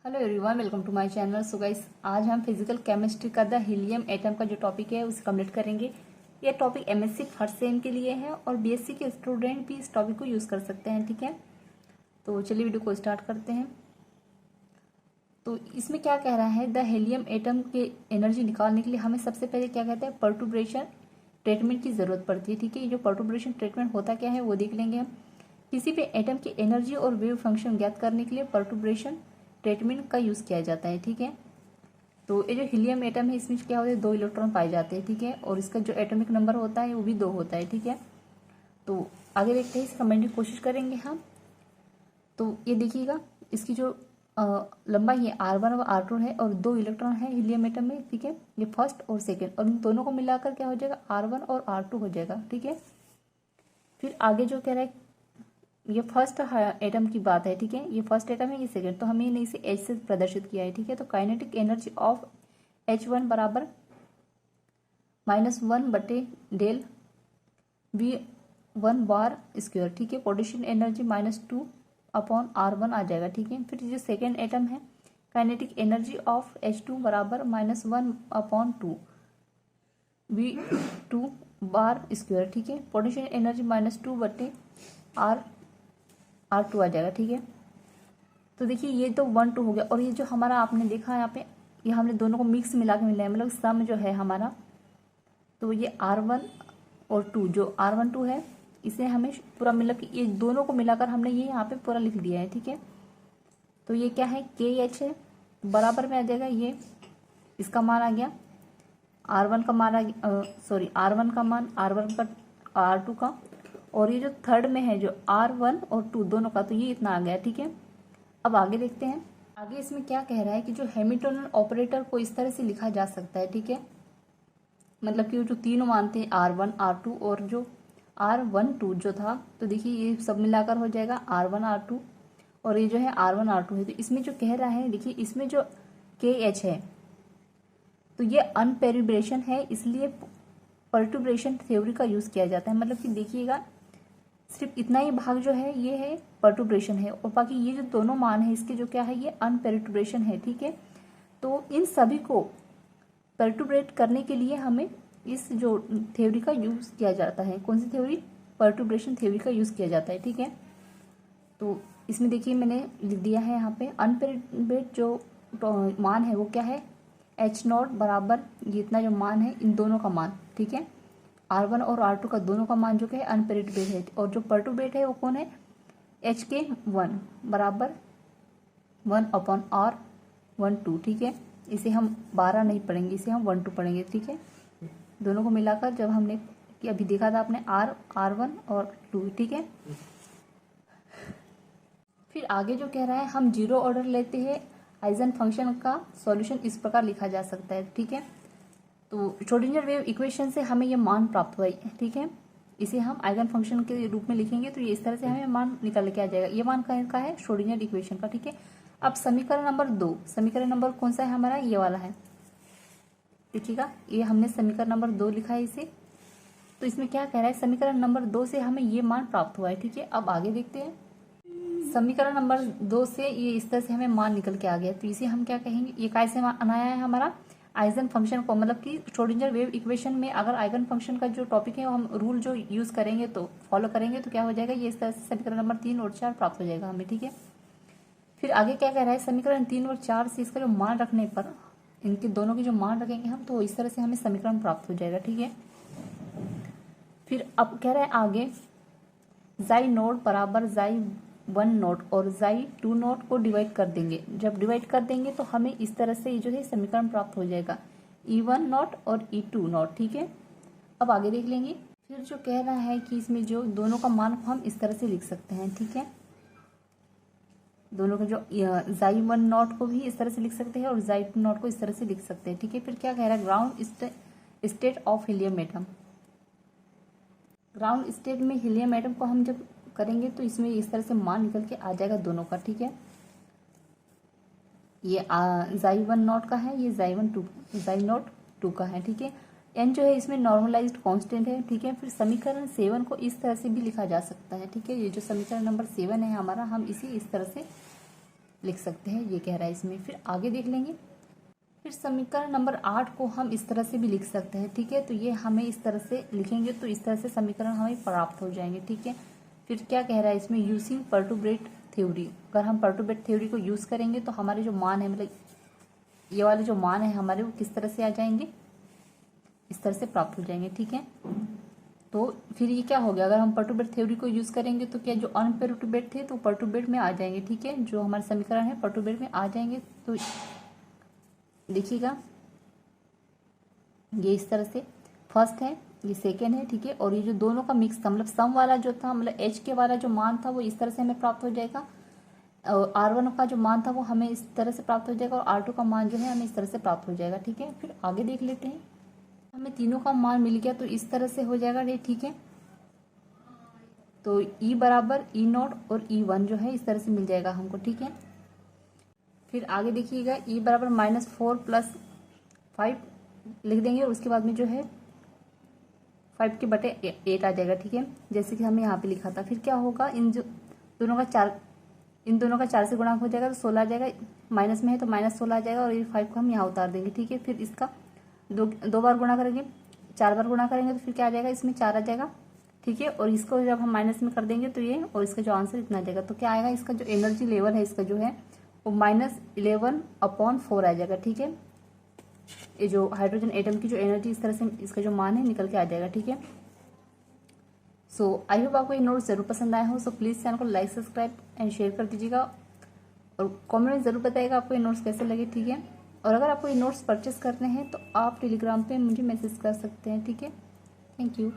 Hello everyone, welcome to my channel. So guys, आज हम physical chemistry का the helium atom का जो टॉपिक है उसे कंप्लीट करेंगे। यह टॉपिक एमएससी फर्स्ट सेम के लिए है और बीएससी के स्टूडेंट भी इस टॉपिक को यूज़ कर सकते हैं। ठीक है, तो चलिए वीडियो को स्टार्ट करते हैं। तो इसमें क्या कह रहा है, द हीलियम एटम के एनर्जी निकालने के लिए हमें सबसे पहले क्या कहते हैं, पर्टुर्बेशन ट्रीटमेंट की ज़रूरत पड़ती है। ठीक है, ये जो पर्टुर्बेशन ट्रीटमेंट होता क्या है वो देख लेंगे हम। किसी भी एटम की एनर्जी और वेव फंक्शन ज्ञात करने के लिए पर्टुर्बेशन ट्रीटमेंट का यूज़ किया जाता है। ठीक है, तो ये जो हीलियम एटम है इसमें क्या होता है, 2 इलेक्ट्रॉन पाए जाते हैं। ठीक है, और इसका जो एटॉमिक नंबर होता है वो भी 2 होता है। ठीक है, तो आगे देखते हैं, इसे समझने की कोशिश करेंगे हम। तो ये देखिएगा, इसकी जो लंबाई है R1 और R2 है और 2 इलेक्ट्रॉन है हीलियम एटम में। ठीक है, ये फर्स्ट और सेकेंड, और इन दोनों को मिलाकर क्या हो जाएगा, R1 और R2 हो जाएगा। ठीक है, फिर आगे जो कह रहा है, ये फर्स्ट एटम की बात है। ठीक है, ये फर्स्ट एटम है, ये सेकंड, तो हमने इसे एच से प्रदर्शित किया है। ठीक है, तो काइनेटिक एनर्जी ऑफ H1 बराबर -1/डेल V1 बार स्क्वायर। ठीक है, पोटेंशियल एनर्जी -2/R1 आ जाएगा। ठीक है, फिर जो सेकेंड एटम है, काइनेटिक एनर्जी ऑफ H2 बराबर -1/2 V2 बार स्क्वायर। ठीक है, पोटेंशियल एनर्जी -2/R2 आ जाएगा। ठीक है, तो देखिए ये तो 1 2 हो गया, और ये जो हमारा आपने देखा यहाँ पे, ये हमने दोनों को मिक्स मिला के मिलाया, मतलब सम जो है हमारा, तो ये R1 और 2, जो R1 2 है इसे हमें पूरा मतलब कि ये दोनों को मिलाकर हमने ये यहाँ पे पूरा लिख दिया है। ठीक है, तो ये क्या है, KH है, बराबर में आ जाएगा, ये इसका मान आ गया, R1 का मान R1 का मान, R1 का, R2 का, और ये जो थर्ड में है जो R1 और 2 दोनों का, तो ये इतना आ गया। ठीक है, अब आगे देखते हैं। आगे इसमें क्या कह रहा है कि जो हैमिल्टोनियन ऑपरेटर को इस तरह से लिखा जा सकता है। ठीक है, मतलब कि वो जो तीनों मान थे R1 R2 और जो R1 2 जो था, तो देखिए ये सब मिलाकर हो जाएगा R1 R2, और ये जो है R1 R2 है। तो इसमें जो कह रहा है, देखिए इसमें जो KH है तो ये अनपेरिब्रेशन है, इसलिए पर्टुर्बेशन थ्योरी का यूज़ किया जाता है। मतलब कि देखिएगा, सिर्फ इतना ही भाग जो है ये है पर्टुर्बेशन है, और बाकी ये जो दोनों मान है इसके जो क्या है, ये अनपेरिटुर्बेशन है। ठीक है, तो इन सभी को पर्टुर्बेट करने के लिए हमें इस जो थ्योरी का यूज़ किया जाता है। कौन सी थ्योरी, पर्टुर्बेशन थ्योरी का यूज़ किया जाता है। ठीक है, तो इसमें देखिए मैंने लिख दिया है यहाँ पे, अनपेरिटुर्बेट जो मान है वो क्या है, H0 बराबर ये इतना जो मान है इन दोनों का मान। ठीक है, R1 और R2 का दोनों का मान जो कि है अनपेरिटुर्बेट है, और जो पर्टुर्बेट है वो कौन है, HK1 बराबर 1/R12। ठीक है, इसे हम 12 नहीं पढ़ेंगे, इसे हम 1 2 पढ़ेंगे। ठीक है, दोनों को मिलाकर जब हमने कि अभी देखा था आपने R1 और 2। ठीक है, फिर आगे जो कह रहा है, हम जीरो ऑर्डर लेते हैं, आइजन फंक्शन का सॉल्यूशन इस प्रकार लिखा जा सकता है। ठीक है, तो श्रोडिंगर वेव इक्वेशन से हमें ये मान प्राप्त हुआ है। ठीक है, इसे हम आइगन फंक्शन के रूप में लिखेंगे, तो ये इस तरह से हमें मान निकल के आ जाएगा। ये मान का है श्रोडिंगर इक्वेशन का। ठीक है, अब समीकरण नंबर 2, समीकरण नंबर कौन सा है हमारा, ये वाला है। देखिएगा, ये हमने समीकरण नंबर 2 लिखा है इसे। तो इसमें क्या कह रहा है, समीकरण नंबर 2 से हमें ये मान प्राप्त हुआ है। ठीक है, अब आगे देखते हैं। समीकरण नंबर 2 से ये इस तरह से हमें मान निकल के आ गया, तो इसे हम क्या कहेंगे, ये कैसे बनाया है हमारा, आइगन फंक्शन को, मतलब कि श्रोडिंगर वेव इक्वेशन में अगर आइगन फंक्शन का जो टॉपिक है हम रूल जो यूज़ करेंगे तो फॉलो करेंगे, तो क्या हो जाएगा, ये इस तरह से समीकरण नंबर 3 और 4 प्राप्त हो जाएगा हमें। ठीक है, फिर आगे क्या कह रहा है, समीकरण 3 और 4 से इसका जो मान रखने पर, इनके दोनों के जो मान रखेंगे हम, तो इस तरह से हमें समीकरण प्राप्त हो जाएगा। ठीक है, फिर अब कह रहा है आगे, जाई नोट बराबर जाई 1 नोट और जाई 2 नोट को डिवाइड कर देंगे। जब डिवाइड कर देंगे तो हमें इस तरह से जो है समीकरण प्राप्त हो जाएगा, E1 नोट और E2 नोट। ठीक है, अब आगे देख लेंगे। फिर जो कह रहा है कि इसमें जो दोनों का मान को हम इस तरह से लिख सकते हैं। ठीक है, दोनों का जो जाई 1 नोट को भी इस तरह से लिख सकते हैं और जाई 2 नोट को इस तरह से लिख सकते हैं। ठीक है, फिर क्या कह रहा है, ground state of helium atom, ground state में हीलियम एटम को हम जब करेंगे तो इसमें इस तरह से मान निकल के आ जाएगा दोनों का। ठीक है, ये जाई 1 नॉट का है, ये जाई नॉट 2 का है। ठीक है, एन जो है इसमें नॉर्मलाइज्ड कांस्टेंट है। ठीक है, फिर समीकरण 7 को इस तरह से भी लिखा जा सकता है। ठीक है, ये जो समीकरण नंबर 7 है हमारा, हम इसे इस तरह से लिख सकते हैं, ये कह रहा है इसमें। फिर आगे देख लेंगे। फिर समीकरण नंबर 8 को हम इस तरह से भी लिख सकते हैं, ठीक है। तो ये हमें इस तरह से लिखेंगे तो इस तरह से समीकरण हमें प्राप्त हो जाएंगे, ठीक है। फिर क्या कह रहा है इसमें, यूजिंग पर्टुर्बेट थ्योरी। अगर हम पर्टुर्बेट थ्योरी को यूज़ करेंगे तो हमारे जो मान है, मतलब ये वाले जो मान है हमारे, वो किस तरह से आ जाएंगे, इस तरह से प्राप्त हो जाएंगे, ठीक है। तो फिर ये क्या हो गया, अगर हम पर्टुर्बेट थ्योरी को यूज़ करेंगे तो क्या जो अनपर्टुर्बेट थे तो पर्टुर्बेट में आ जाएंगे, ठीक है। जो हमारे समीकरण है पर्टुर्बेट में आ जाएंगे। तो देखिएगा ये इस तरह से फर्स्ट है, ये सेकेंड है, ठीक है। और ये जो दोनों का मिक्स था, मतलब सम वाला जो था, मतलब एच के वाला जो मान था वो इस तरह से हमें प्राप्त हो जाएगा। और R1 का जो मान था वो हमें इस तरह से प्राप्त हो जाएगा, और R2 का मान जो है हमें इस तरह से प्राप्त हो जाएगा, ठीक है। फिर आगे देख लेते हैं। हमें तीनों का मान मिल गया तो इस तरह से हो जाएगा ये, ठीक है। तो E बराबर E0 और E1 जो है इस तरह से मिल जाएगा हमको, ठीक है। फिर आगे देखिएगा, E बराबर -4 + 5 लिख देंगे, और उसके बाद में जो है 5 के बटे 8 आ जाएगा, ठीक है, जैसे कि हमने यहाँ पे लिखा था। फिर क्या होगा, इन दोनों का 4 से गुणा हो जाएगा तो 16 आ जाएगा, माइनस में है तो -16 आ जाएगा, और ये 5 को हम यहाँ उतार देंगे, ठीक है। फिर इसका दो बार गुणा करेंगे, 4 बार गुणा करेंगे तो फिर क्या आ जाएगा, इसमें 4 आ जाएगा, ठीक है। और इसको जब हम माइनस में कर देंगे तो ये, और इसका जो आंसर इतना आ जाएगा। तो क्या आएगा, इसका जो एनर्जी लेवल है इसका जो है वो -11/4 आ जाएगा, ठीक है। ये जो हाइड्रोजन एटम की जो एनर्जी इस तरह से इसका जो मान है निकल के आ जाएगा, ठीक है। सो आई होप आपको ये नोट्स जरूर पसंद आया हो। सो प्लीज़ चैनल को लाइक, सब्सक्राइब एंड शेयर कर दीजिएगा, और कमेंट में ज़रूर बताइएगा आपको ये नोट्स कैसे लगे, ठीक है। और अगर आपको ये नोट्स परचेस करने हैं तो आप टेलीग्राम पे मुझे मैसेज कर सकते हैं, ठीक है। Thank you.